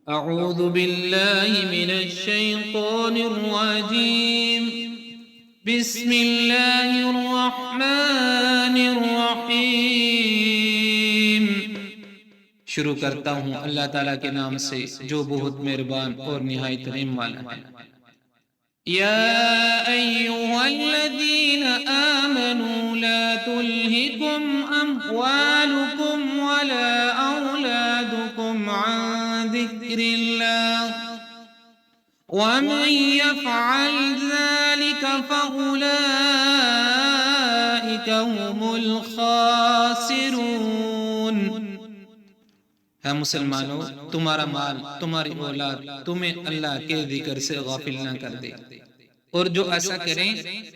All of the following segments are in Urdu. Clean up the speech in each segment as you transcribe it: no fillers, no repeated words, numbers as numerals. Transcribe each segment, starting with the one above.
أعوذ بالله من الشيطان الرجيم. بسم الله الرحمن الرحیم. شروع کرتا ہوں اللہ تعالیٰ کے نام سے جو بہت مہربان اور نہایت رحم والا ہے. یا ایھا الذین آمنوا لا تلہکم اموالکم ولا اولادکم عن ذکر اللہ ومن يفعل ذلك فأولئك هم الخاسرون. اے مسلمانوں، تمہارا مال، تمہاری اولاد تمہیں اللہ کے ذکر سے غافل نہ کر دے، اور جو ایسا کریں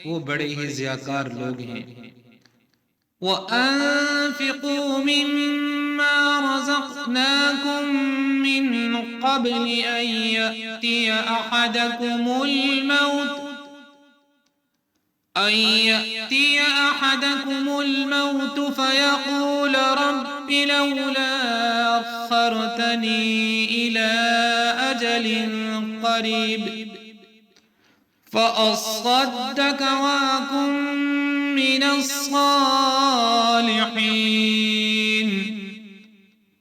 وہ بڑے ہی ضیاءکار لوگ ہیں. وَأَنفِقُوا مِمَّا رَزَقْنَاكُم مِّن قَبْلِ أَن يَأْتِيَ أَحَدَكُمُ الْمَوْتُ فَيَقُولَ رَبِّ لَوْلَا أَخَّرْتَنِي إِلَىٰ أَجَلٍ قَرِيبٍ فَأَصَّدَّقَ وَأَكُن مِّنَ الصَّالِحِينَ.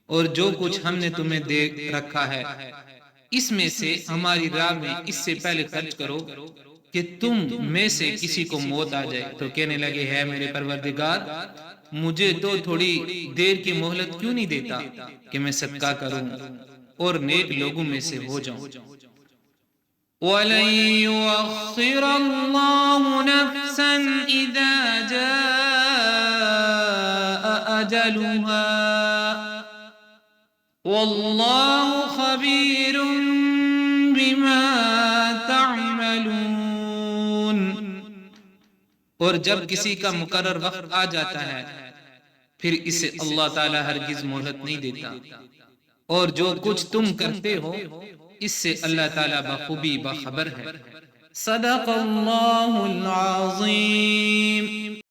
اور جو کچھ ہم نے تمہیں دے رکھا ہے اس میں سے ہماری راہ میں اس سے پہلے خرچ کرو کہ تم میں سے کسی کو موت آ جائے تو کہنے لگے ہے میرے پروردگار، مجھے تو تھوڑی دیر کی مہلت کیوں نہیں دیتا کہ میں صدقہ کروں اور نیک لوگوں میں سے ہو جاؤں. وَلَن يُؤَخِّرَ اللَّهُ نَفْسًا إِذَا جَاءَ أَجَلُهَا وَاللَّهُ خَبِيرٌ بِمَا تَعْمَلُونَ. اور جب کسی کا مقرر وقت آ جاتا ہے پھر اسے اللہ تعالی ہرگز مہلت نہیں دیتا، اور جو کچھ تم کرتے ہو اس سے اللہ تعالی بخوبی باخبر ہے. صدق اللہ العظیم.